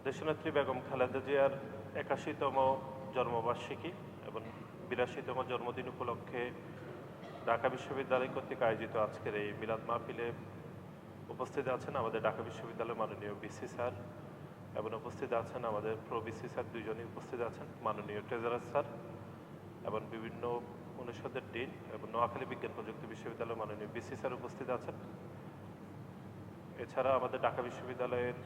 দেশনেত্রী বেগম খালেদা জিয়ার ৮১তম জন্মবার্ষিকী এবং ৮২তম জন্মদিন উপলক্ষে ঢাকা বিশ্ববিদ্যালয় কর্তৃক আয়োজিত আজকের এই মিলাদ মাহফিলে উপস্থিত আছেন আমাদের ঢাকা বিশ্ববিদ্যালয়ের মাননীয় বিসি স্যার এবং উপস্থিত আছেন আমাদের প্রো বিসি স্যার, দুইজনই উপস্থিত আছেন, মাননীয় ট্রেজারার স্যার এবং বিভিন্ন অনুষদের ডিন এবং নোয়াখালী বিজ্ঞান প্রযুক্তি বিশ্ববিদ্যালয়ের মাননীয় বিসি স্যার উপস্থিত আছেন। এছাড়া আমাদের ঢাকা বিশ্ববিদ্যালয়ের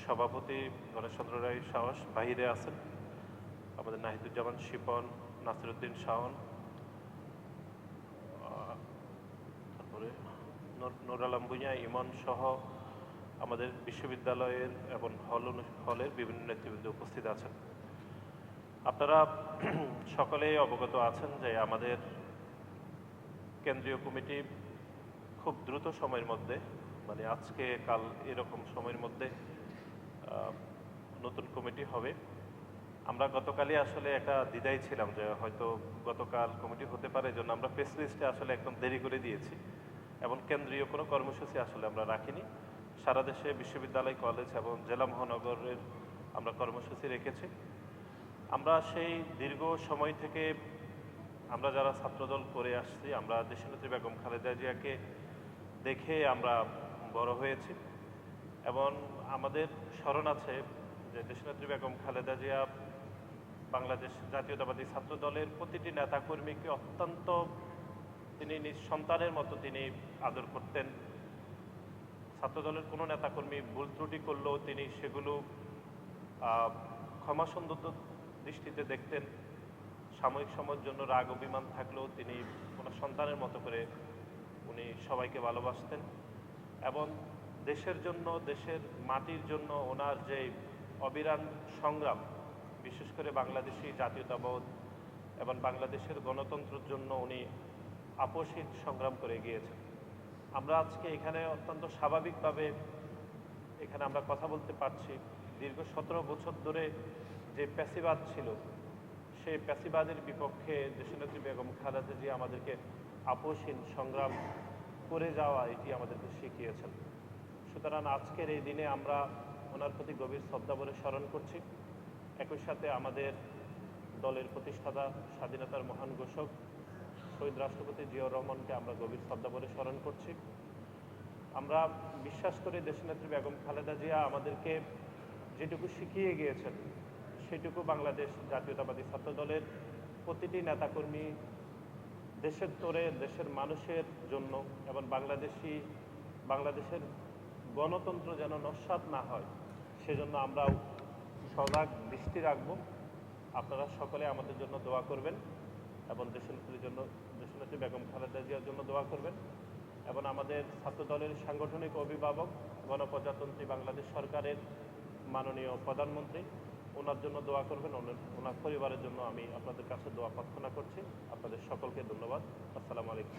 সভাপতি গণেশচন্দ্র রায় সাহস বাহিরে আছেন, আমাদের নাহিদুজ্জামান শিপন, নাসিরুদ্দিন শাওন, তারপরে নুর আলম ভূঁইয়া, ইমন সহ আমাদের বিশ্ববিদ্যালয়ের এবং হলের বিভিন্ন নেতৃবৃন্দ উপস্থিত আছেন। আপনারা সকলেই অবগত আছেন যে আমাদের কেন্দ্রীয় কমিটি খুব দ্রুত সময়ের মধ্যে, মানে আজকে কাল এরকম সময়ের মধ্যে নতুন কমিটি হবে। আমরা গতকালই আসলে একটা দ্বিধায় ছিলাম যে হয়তো গতকাল কমিটি হতে পারে, জন্য আমরা প্রেস লিস্টে আসলে একদম দেরি করে দিয়েছি এবং কেন্দ্রীয় কোনো কর্মসূচি আসলে আমরা রাখিনি। সারা দেশে বিশ্ববিদ্যালয়, কলেজ এবং জেলা মহানগরের আমরা কর্মসূচি রেখেছি। আমরা সেই দীর্ঘ সময় থেকে আমরা যারা ছাত্রদল করে আসছি, আমরা দেশনেত্রী বেগম খালেদা জিয়াকে দেখে আমরা বড় হয়েছি এবং আমাদের স্মরণ আছে যে দেশনেত্রী বেগম খালেদা জিয়া বাংলাদেশ জাতীয়তাবাদী ছাত্র দলের প্রতিটি নেতাকর্মীকে অত্যন্ত তিনি নিজ সন্তানের মতো তিনি আদর করতেন। ছাত্রদলের কোনো নেতাকর্মী ভুল ত্রুটি করলেও তিনি সেগুলো ক্ষমাসুন্দর দৃষ্টিতে দেখতেন। সাময়িক সময়ের জন্য রাগ অভিমান থাকলেও তিনি কোনো সন্তানের মতো করে উনি সবাইকে ভালোবাসতেন এবং দেশের জন্য, দেশের মাটির জন্য ওনার যে অবিরাম সংগ্রাম, বিশেষ করে বাংলাদেশি জাতীয়তাবোধ এবং বাংলাদেশের গণতন্ত্রের জন্য উনি আপোষহীন সংগ্রাম করে গিয়েছেন। আমরা আজকে এখানে অত্যন্ত স্বাভাবিকভাবে এখানে আমরা কথা বলতে পারছি। দীর্ঘ ১৭ বছর ধরে যে প্যাসিবাদ ছিল, সেই প্যাসিবাদের বিপক্ষে দেশনেত্রী বেগম খালেদা জিয়া আমাদেরকে আপোষহীন সংগ্রাম করে যাওয়া, এটি আমাদেরকে শিখিয়েছেন। সুতরাং আজকের এই দিনে আমরা ওনার প্রতি গভীর শ্রদ্ধা বলে স্মরণ করছি। একই সাথে আমাদের দলের প্রতিষ্ঠাতা, স্বাধীনতার মহান ঘোষক শহীদ রাষ্ট্রপতি জিয়াউর রহমানকে আমরা গভীর শ্রদ্ধা বলে স্মরণ করছি। আমরা বিশ্বাস করি দেশনেত্রী বেগম খালেদা জিয়া আমাদেরকে যেটুকু শিখিয়ে গিয়েছেন সেটুকু বাংলাদেশ জাতীয়তাবাদী ছাত্র দলের প্রতিটি নেতাকর্মী দেশের তোরে, দেশের মানুষের জন্য এবং বাংলাদেশের গণতন্ত্র যেন নস্যাৎ না হয়, সেজন্য আমরাও সজাগ দৃষ্টি রাখব। আপনারা সকলে আমাদের জন্য দোয়া করবেন এবং দেশনেত্রী বেগম খালেদা জিয়ার জন্য দোয়া করবেন এবং আমাদের ছাত্র দলের সাংগঠনিক অভিভাবক, গণপ্রজাতন্ত্রী বাংলাদেশ সরকারের মাননীয় প্রধানমন্ত্রী, ওনার জন্য দোয়া করবেন। ওনার পরিবারের জন্য আমি আপনাদের কাছে দোয়া প্রার্থনা করছি। আপনাদের সকলকে ধন্যবাদ। আসসালামু আলাইকুম।